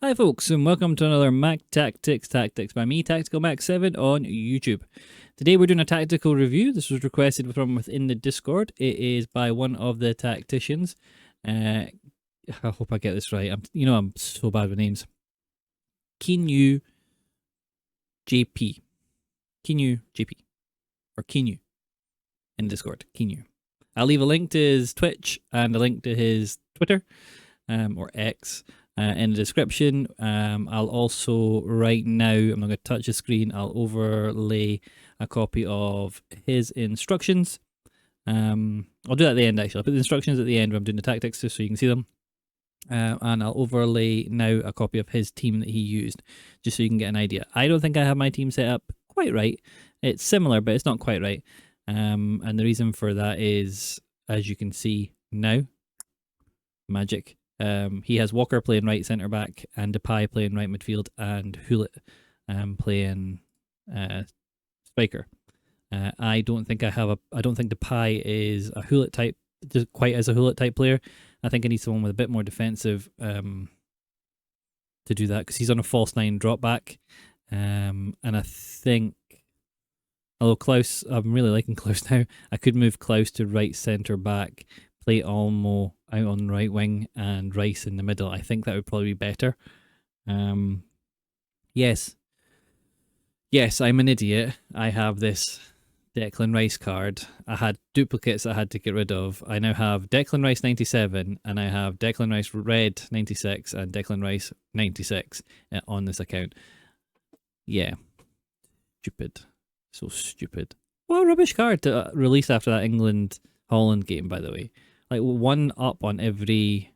Hi folks, and welcome to another Mac Tactics by me, Tactical Mac 7 on YouTube. Today we're doing a tactical review. This was requested from within the Discord. It is by one of the tacticians. I hope I get this right. I'm so bad with names. KeanuJP. KeanuJP. Or Keanu. In Discord. Keanu. I'll leave a link to his Twitch and a link to his Twitter, or X, in the description. I'll also, right now, I'm not going to touch the screen, I'll overlay a copy of his instructions. I'll do that at the end actually. I'll put the instructions at the end when I'm doing the tactics just so you can see them. And I'll overlay now a copy of his team that he used, just so you can get an idea. I don't think I have my team set up quite right. It's similar, but it's not quite right. And the reason for that is, as you can see now, magic. He has Walker playing right centre back, and Depay playing right midfield, and Hullet playing spiker. I don't think Depay is a Hullet type, just quite as a Hullet type player. I think I need someone with a bit more defensive to do that, because he's on a false 9 drop back. And I think, although Klaus, I'm really liking Klaus now, I could move Klaus to right centre back, play Olmo out on right wing, and Rice in the middle. I think that would probably be better. Yes, I'm an idiot. I have this Declan Rice card. I had duplicates I had to get rid of. I now have Declan Rice 97, and I have Declan Rice Red 96 and Declan Rice 96 on this account. Yeah, stupid. So stupid. What a rubbish card to release after that England-Holland game, by the way. Like 1 up on every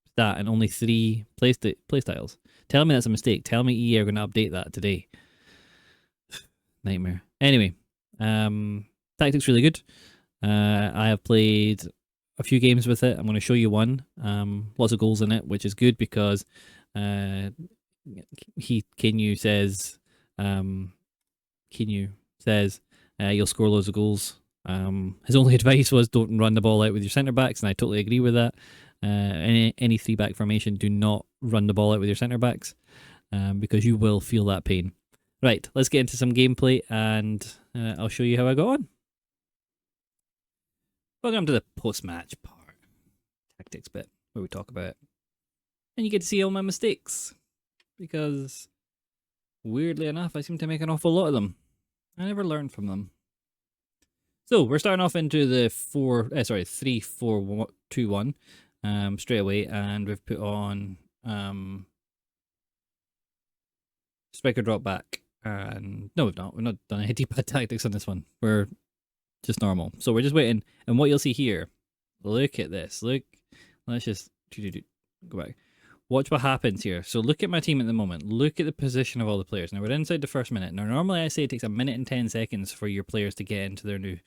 stat and only 3 playstyles. Tell me that's a mistake. Tell me EA are going to update that today. Nightmare. Anyway, tactics really good. I have played a few games with it. I'm going to show you one. Lots of goals in it, which is good because Keanu says you'll score loads of goals. His only advice was don't run the ball out with your centre backs, and I totally agree with that. Any 3-back formation, do not run the ball out with your centre backs, because you will feel that pain. Right, let's get into some gameplay, and I'll show you how I got on. Welcome to the post-match part, tactics bit, where we talk about it, and you get to see all my mistakes, because weirdly enough, I seem to make an awful lot of them. I never learn from them. So we're starting off into the 3-4-2-1 straight away, and we've put on striker drop back. And no, we've not done any D-pad tactics on this one. We're just normal. So we're just waiting. And what you'll see here, look at this. Look, let's just go back. Watch what happens here. So look at my team at the moment. Look at the position of all the players. Now we're inside the first minute. Now normally I say it takes 1 minute and 10 seconds for your players to get into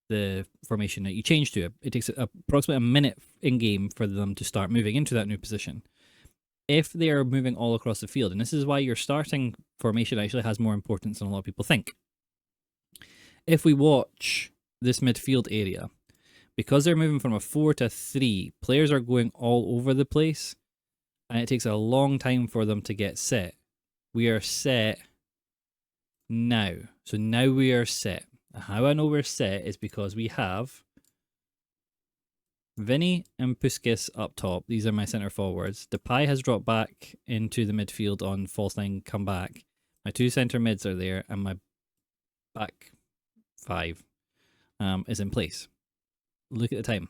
the formation that you change to. It takes approximately 1 minute in game for them to start moving into that new position. If they are moving all across the field, and this is why your starting formation actually has more importance than a lot of people think. If we watch this midfield area, because they're moving from a 4 to 3, players are going all over the place, and it takes a long time for them to get set. We are set now. So now we are set. How I know we're set is because we have Vinny and Puskas up top. These are my centre forwards. Depay has dropped back into the midfield on false 9 come back. My 2 centre mids are there, and my back 5 is in place. Look at the time.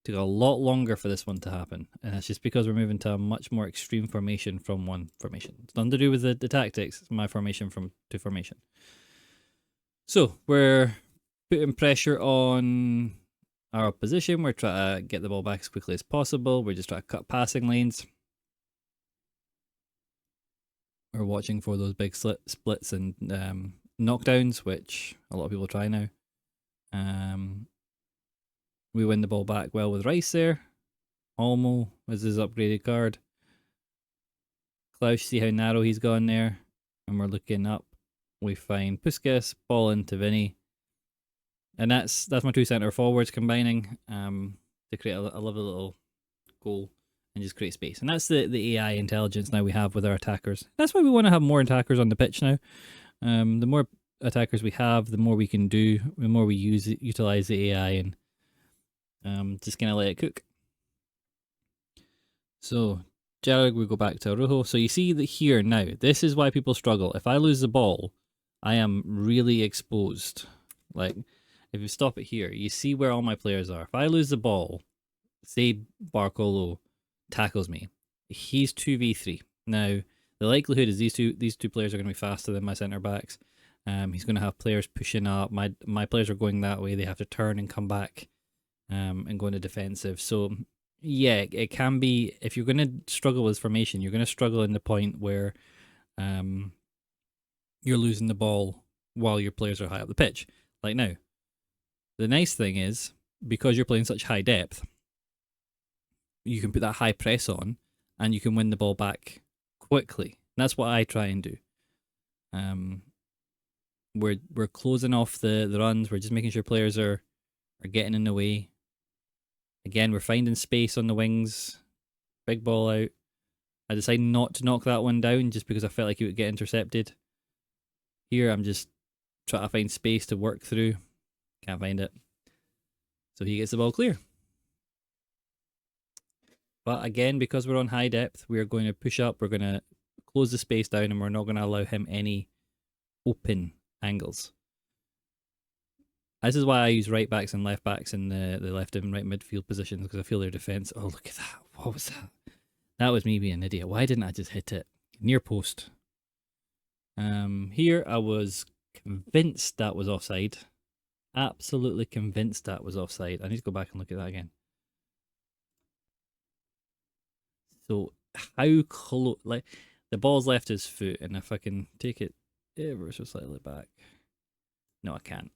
Took a lot longer for this one to happen, and that's just because we're moving to a much more extreme formation from one formation. It's nothing to do with the tactics. It's my formation from 2 formation. So we're putting pressure on our opposition. We're trying to get the ball back as quickly as possible. We're just trying to cut passing lanes. We're watching for those big splits and knockdowns, which a lot of people try now. We win the ball back well with Rice there. Olmo is his upgraded card. Klaus, see how narrow he's gone there. And we're looking up. We find Puskas, ball into Vinny. And that's my 2 centre forwards combining to create a lovely little goal and just create space. And that's the AI intelligence now we have with our attackers. That's why we want to have more attackers on the pitch now. The more attackers we have, the more we can do, the more we utilize the AI, and just kind of let it cook. So Jag, we go back to Arujo. So you see that here now, this is why people struggle. If I lose the ball, I am really exposed. Like, if you stop it here, you see where all my players are. If I lose the ball, say Barcolo tackles me, he's 2v3. Now, the likelihood is these two players are going to be faster than my centre backs. He's going to have players pushing up. My players are going that way. They have to turn and come back and go into defensive. So yeah, it can be, if you're going to struggle with formation, you're going to struggle in the point where you're losing the ball while your players are high up the pitch. Like now, the nice thing is, because you're playing such high depth, you can put that high press on and you can win the ball back quickly. And that's what I try and do. We're closing off the runs. We're just making sure players are getting in the way. Again, we're finding space on the wings. Big ball out. I decided not to knock that one down just because I felt like it would get intercepted. Here, I'm just trying to find space to work through. Can't find it. So he gets the ball clear. But again, because we're on high depth, we're going to push up. We're going to close the space down, and we're not going to allow him any open angles. This is why I use right backs and left backs in the left and right midfield positions, because I feel their defence. Oh, look at that. What was that? That was me being an idiot. Why didn't I just hit it? Near post. Here I was convinced that was offside. Absolutely convinced that was offside. I need to go back and look at that again. So how close, like, the ball's left his foot, and if I can take it ever so slightly back. No, I can't.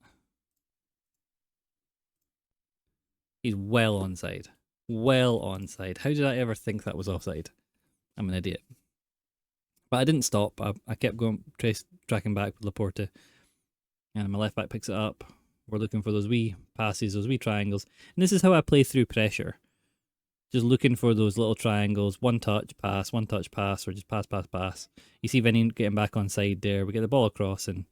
He's well onside. Well onside. How did I ever think that was offside? I'm an idiot. But I didn't stop. I kept going, tracking back with Laporta. And my left back picks it up. We're looking for those wee passes, those wee triangles. And this is how I play through pressure. Just looking for those little triangles. One touch, pass, or just pass, pass, pass. You see Vinny getting back onside there. We get the ball across and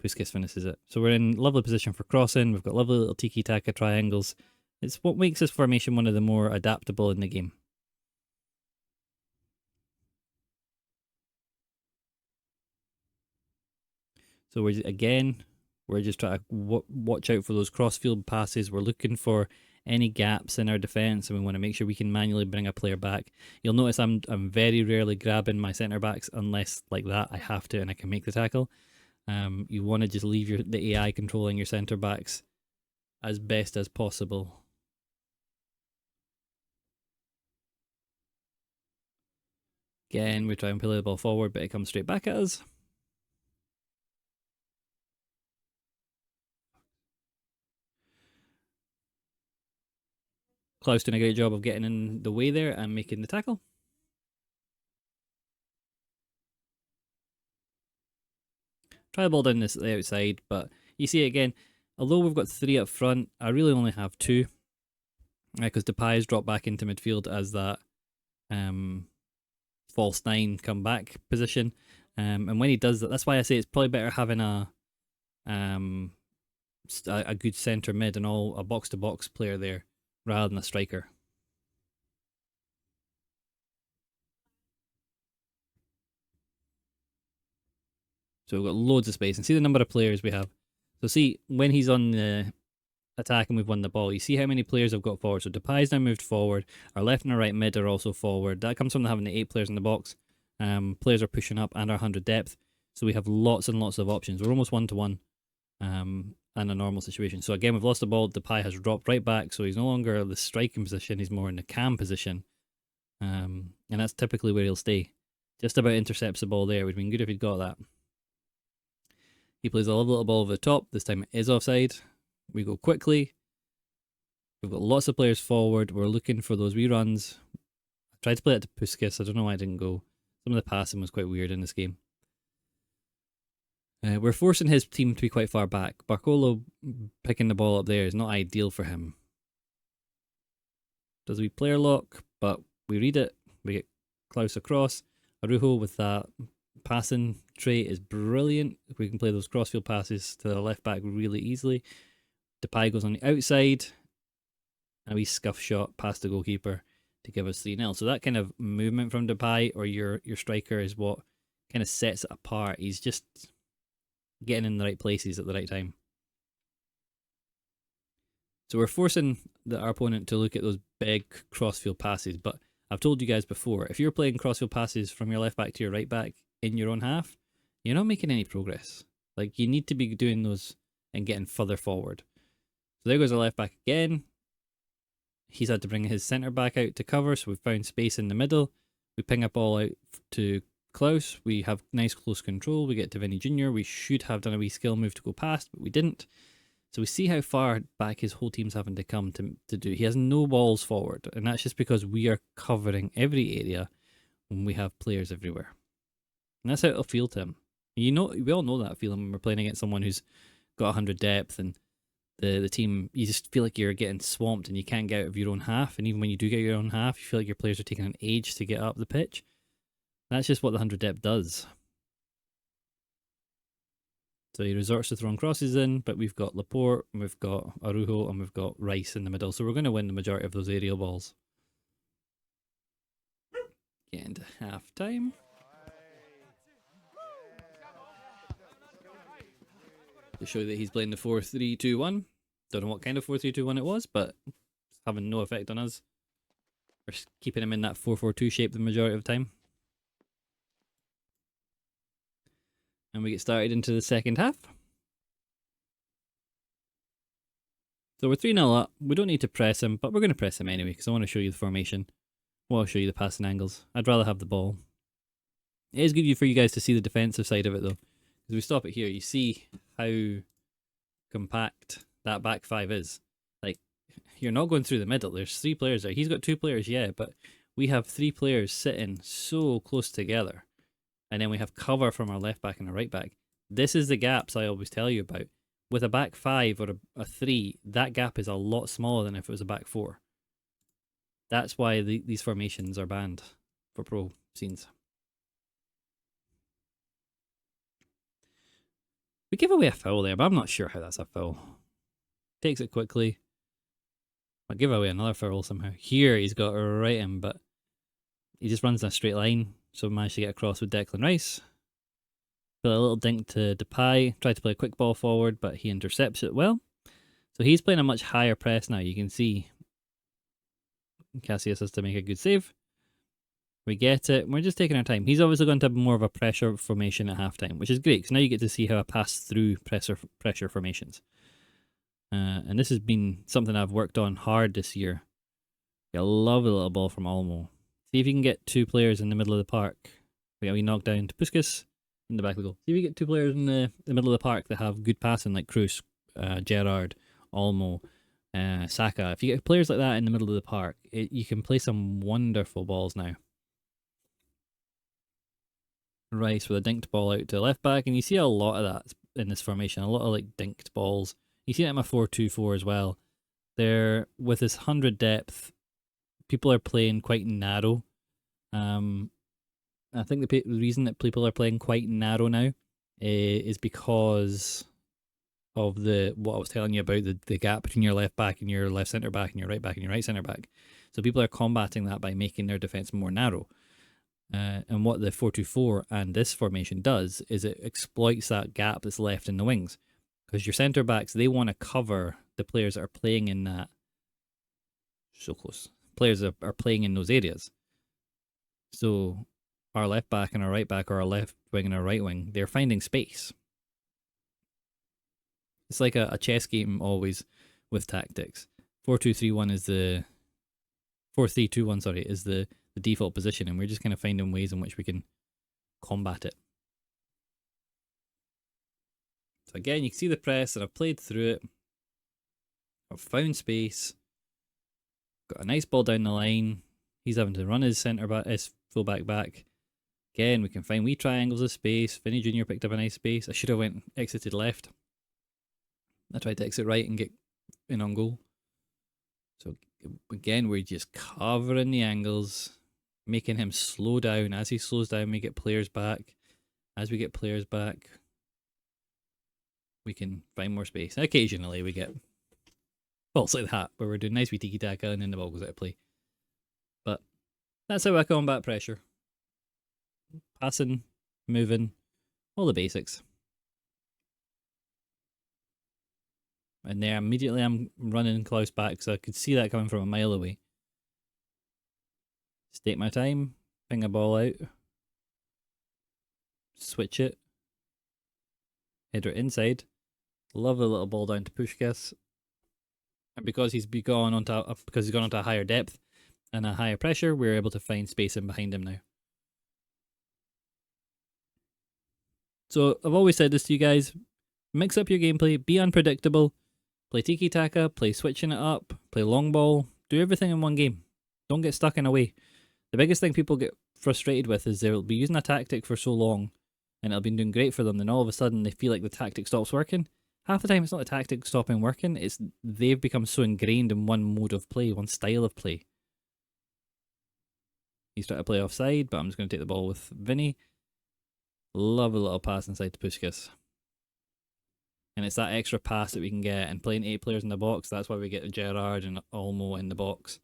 Puskas finishes it. So we're in lovely position for crossing. We've got lovely little tiki-taka triangles. It's what makes this formation one of the more adaptable in the game. So we're just trying to watch out for those cross-field passes. We're looking for any gaps in our defence, and we want to make sure we can manually bring a player back. You'll notice I'm very rarely grabbing my centre backs unless, like that, I have to and I can make the tackle. You want to just leave the AI controlling your centre backs as best as possible. Again, we try and play the ball forward, but it comes straight back at us. Klaus doing a great job of getting in the way there and making the tackle. Try the ball down the outside, but you see it again. Although we've got 3 up front, I really only have 2. Because Depay's dropped back into midfield as that false 9 comeback position. And when he does that, that's why I say it's probably better having a good centre mid and a box-to-box player there rather than a striker. So we've got loads of space, and see the number of players we have. So see, when he's on the attack and we've won the ball, you see how many players have got forward. So Depay's now moved forward. Our left and our right mid are also forward. That comes from having the 8 players in the box. Players are pushing up and our 100 depth. So we have lots and lots of options. We're almost 1-to-1 in a normal situation. So again, we've lost the ball. Depay has dropped right back, so he's no longer the striking position. He's more in the cam position. And that's typically where he'll stay. Just about intercepts the ball there. It would have been good if he'd got that. He plays a lovely little ball over the top. This time it is offside. We go quickly. We've got lots of players forward. We're looking for those reruns. I tried to play it to Puskas. I don't know why I didn't go. Some of the passing was quite weird in this game. We're forcing his team to be quite far back. Barcolo picking the ball up there is not ideal for him. Does we player lock? But we read it. We get Klaus across. Arujo with that passing trait is brilliant. We can play those crossfield passes to the left back really easily. Depay goes on the outside, and we scuff shot past the goalkeeper to give us 3-0. So that kind of movement from Depay or your striker is what kind of sets it apart. He's just getting in the right places at the right time. So we're forcing our opponent to look at those big crossfield passes. But I've told you guys before, if you're playing crossfield passes from your left back to your right back in your own half, you're not making any progress. Like, you need to be doing those and getting further forward. So there goes our left back again. He's had to bring his centre back out to cover, so we've found space in the middle. We ping a ball out to Klaus. We have nice close control. We get to Vinny Jr. We should have done a wee skill move to go past, but we didn't. So we see how far back his whole team's having to come to do. He has no balls forward, and that's just because we are covering every area when we have players everywhere. And that's how it'll feel to him. You know, we all know that feeling when we're playing against someone who's got 100 depth and the team, you just feel like you're getting swamped and you can't get out of your own half. And even when you do get your own half, you feel like your players are taking an age to get up the pitch. That's just what the 100 depth does. So he resorts to throwing crosses in, but we've got Laporte, and we've got Arujo, and we've got Rice in the middle. So we're going to win the majority of those aerial balls. Get into half time. To show that he's playing the 4-3-2-1. Don't know what kind of 4-3-2-1 it was, but it's having no effect on us. We're keeping him in that 4-4-2 shape the majority of the time. And we get started into the second half. So we're 3-0 up. We don't need to press him, but we're going to press him anyway because I want to show you the formation. Well, I'll show you the passing angles. I'd rather have the ball. It is good for you guys to see the defensive side of it though. As we stop it here, you see how compact that back five is. Like, you're not going through the middle. There's 3 players there. He's got 2 players, yeah, but we have 3 players sitting so close together. And then we have cover from our left back and our right back. This is the gaps I always tell you about. With a back 5 or a 3, that gap is a lot smaller than if it was a back 4. That's why these formations are banned for pro scenes. We give away a foul there, but I'm not sure how that's a foul. Takes it quickly. I'll give away another foul somehow. Here he's got it right in, but he just runs in a straight line. So managed to get across with Declan Rice. Put a little dink to Depay. Tried to play a quick ball forward, but he intercepts it well. So he's playing a much higher press now. You can see Cassius has to make a good save. We get it. We're just taking our time. He's obviously going to have more of a pressure formation at halftime, which is great because now you get to see how I pass through pressure formations. And this has been something I've worked on hard this year. I love a little ball from Olmo. See if you can get 2 players in the middle of the park. We knock down to Puskas in the back of the goal. See if you get 2 players in the middle of the park that have good passing, like Kroos, Gerrard, Olmo, Saka. If you get players like that in the middle of the park, you can play some wonderful balls now. Rice with a dinked ball out to the left back, and you see a lot of that in this formation. A lot of like dinked balls. You see that in my 4-2-4 as well. They're with this 100 depth. People are playing quite narrow. I think the reason that people are playing quite narrow now is because of what I was telling you about the gap between your left back and your left centre back and your right back and your right centre back. So people are combating that by making their defence more narrow. And what the 4-2-4 and this formation does is it exploits that gap that's left in the wings. Because your centre backs, they want to cover the players that are playing in that. So close. Players that are playing in those areas. So our left back and our right back, or our left wing and our right wing, they're finding space. It's like a chess game always with tactics. 4-2-3-1 is the 4-3-2-1, sorry, is the default position, and we're just kind of finding ways in which we can combat it. So again, you can see the press, and I've played through it. I've found space. Got a nice ball down the line. He's having to run his fullback back. Again, we can find wee triangles of space. Vinny Jr. picked up a nice space. I should have exited left. I tried to exit right and get in on goal. So again, we're just covering the angles. making him slow down. As he slows down, we get players back. As we get players back, we can find more space. Occasionally we get faults like that, where we're doing nice wee tiki-taka and then the ball goes out of play. But that's how I combat pressure. Passing, moving, all the basics. And there, immediately I'm running Klaus back, so I could see that coming from a mile away. Just take my time, ping a ball out, switch it, header inside, lovely little ball down to Puskás. And because he's gone onto a higher depth and a higher pressure, we're able to find space in behind him now. So I've always said this to you guys, mix up your gameplay, be unpredictable, play tiki-taka, play switching it up, play long ball, do everything in one game. Don't get stuck in a way. The biggest thing people get frustrated with is they'll be using a tactic for so long and it'll be doing great for them, then all of a sudden they feel like the tactic stops working. Half the time it's not the tactic stopping working, it's they've become so ingrained in one mode of play, one style of play. He's trying to play offside, but I'm just going to take the ball with Vinny. Lovely little pass inside to Puskás. And it's that extra pass that we can get, and playing 8 players in the box, that's why we get Gerrard and Olmo in the box.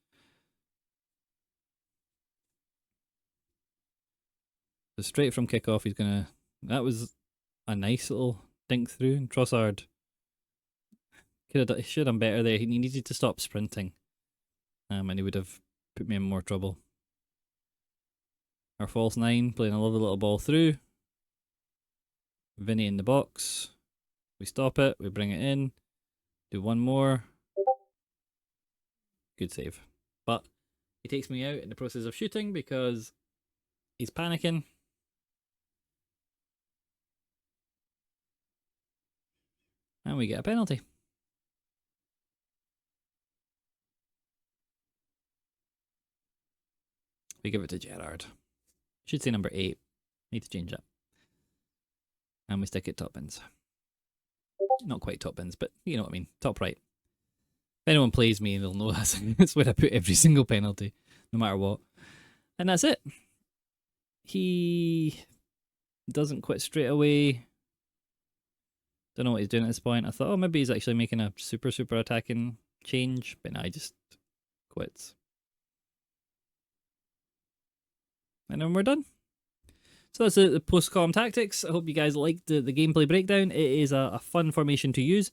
So straight from kickoff, he's going to... That was a nice little dink through, and Trossard should have done better there. He needed to stop sprinting, and he would have put me in more trouble. Our false 9 playing a lovely little ball through. Vinny in the box. We stop it, we bring it in, do one more. Good save. But he takes me out in the process of shooting because he's panicking. And we get a penalty. We give it to Gerrard. Should say number 8. Need to change that. And we stick it top bins. Not quite top bins, but you know what I mean. Top right. If anyone plays me, they'll know that's where I put every single penalty, no matter what. And that's it. He doesn't quit straight away. Don't know what he's doing at this point. I thought, oh, maybe he's actually making a super attacking change, but no, he just quits. And then we're done. So that's the post-com tactics. I hope you guys liked the gameplay breakdown. It is a fun formation to use.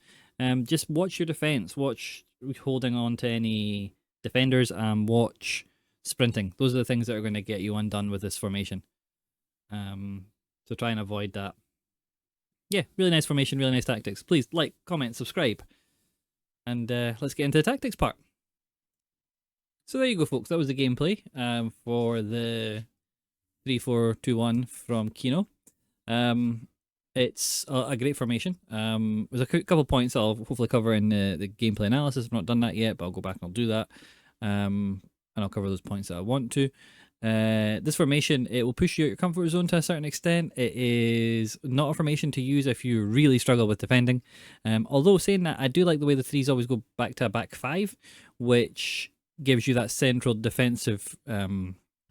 Just watch your defense. Watch holding on to any defenders and watch sprinting. Those are the things that are going to get you undone with this formation. So try and avoid that. Yeah, really nice formation, really nice tactics. Please like, comment, subscribe. And let's get into the tactics part. So there you go, folks. That was the gameplay for the 3-4-2-1 from Keanu. It's a great formation. There's a couple points I'll hopefully cover in the gameplay analysis. I've not done that yet, but I'll go back and I'll do that. And I'll cover those points that I want to. This formation, it will push you out your comfort zone to a certain extent. It is not a formation to use if you really struggle with defending. Although saying that, I do like the way the threes always go back to a back 5, which gives you that central defensive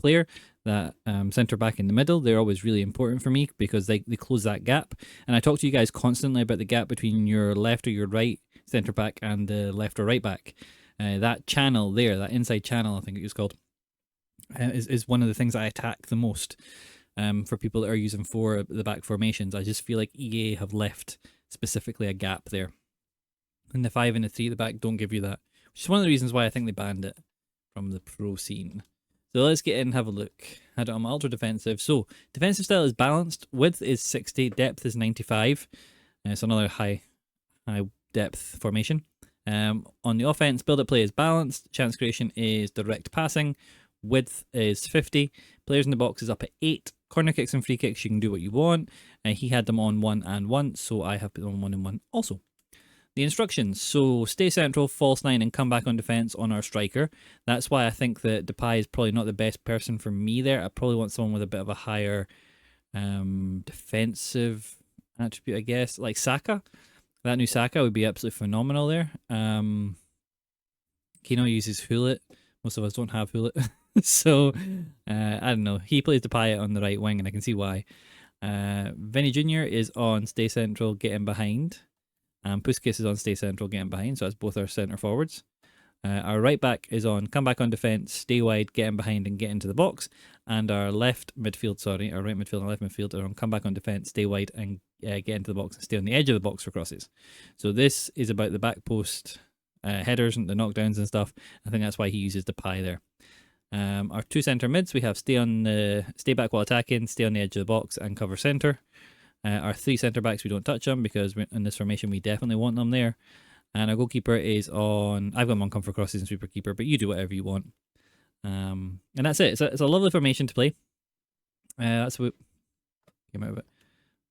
player, that centre back in the middle. They're always really important for me because they close that gap. And I talk to you guys constantly about the gap between your left or your right centre back and the left or right back. That channel there, that inside channel, I think it was called, is one of the things I attack the most for people that are using the back formations. I just feel like EA have left specifically a gap there. And the 5 and the 3 at the back don't give you that, which is one of the reasons why I think they banned it from the pro scene. So let's get in and have a look. Had it on my ultra defensive. So defensive style is balanced. Width is 60. Depth is 95. It's another high depth formation. On the offense, build-up play is balanced. Chance creation is direct passing. Width is 50. Players in the box is up at 8. Corner kicks and free kicks, you can do what you want. He had them on 1 and 1, so I have put them on 1 and 1 also. The instructions, so stay central, false 9, and come back on defence on our striker. That's why I think that Depay is probably not the best person for me there. I probably want someone with a bit of a higher defensive attribute, I guess. Like Saka. That new Saka would be absolutely phenomenal there. Keanu uses Hullet. Most of us don't have Hullet. So I don't know. He plays the Payet on the right wing, and I can see why. Vinny Jr. is on stay central, getting behind. And Puskas is on stay central, getting behind. So that's both our centre forwards. Our right back is on come back on defence, stay wide, getting behind and get into the box. And our left midfield, our right midfield and left midfield are on come back on defence, stay wide and get into the box and stay on the edge of the box for crosses. So this is about the back post headers and the knockdowns and stuff. I think that's why he uses the pie there. Our two centre mids, we have stay back while attacking, stay on the edge of the box and cover centre. Our three centre backs, we don't touch them because in this formation we definitely want them there. And our goalkeeper is on. I've got him on comfort crosses and sweeper keeper, but you do whatever you want. And that's it. It's a lovely formation to play. That's what came out of it.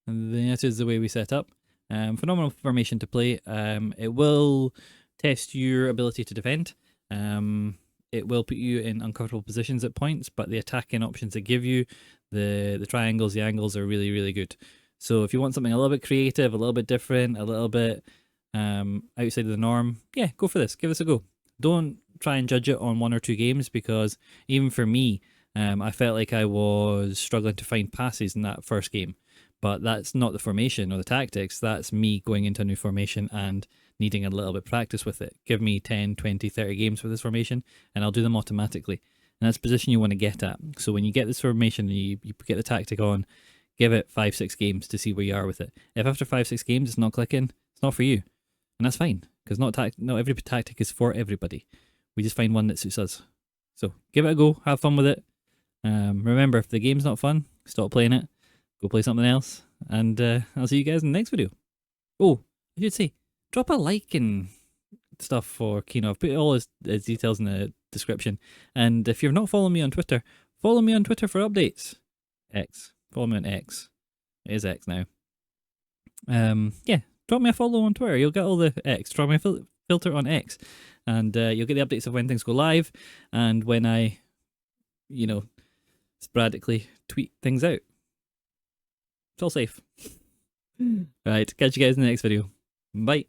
And that is the way we set up. Phenomenal formation to play. It will test your ability to defend. It will put you in uncomfortable positions at points, but the attacking options it give you, the triangles, the angles are really, really good. So if you want something a little bit creative, a little bit different, a little bit outside of the norm, yeah, go for this. Give this a go. Don't try and judge it on 1 or 2 games, because even for me, I felt like I was struggling to find passes in that first game. But that's not the formation or the tactics. That's me going into a new formation and needing a little bit of practice with it. Give me 10, 20, 30 games with this formation and I'll do them automatically. And that's the position you want to get at. So when you get this formation and you get the tactic on, give it 5, 6 games to see where you are with it. If after 5, 6 games it's not clicking, it's not for you. And that's fine, because not every tactic is for everybody. We just find one that suits us. So give it a go, have fun with it. Remember, if the game's not fun, stop playing it, go play something else, and I'll see you guys in the next video. Oh, I should say, drop a like and stuff for Keanu. I've put all his details in the description. And if you're not following me on Twitter, follow me on Twitter for updates. X. Follow me on X. It is X now. Yeah. Drop me a follow on Twitter. You'll get all the X. Drop me a filter on X. And you'll get the updates of when things go live and when I, sporadically tweet things out. It's all safe. Right. Catch you guys in the next video. Bye.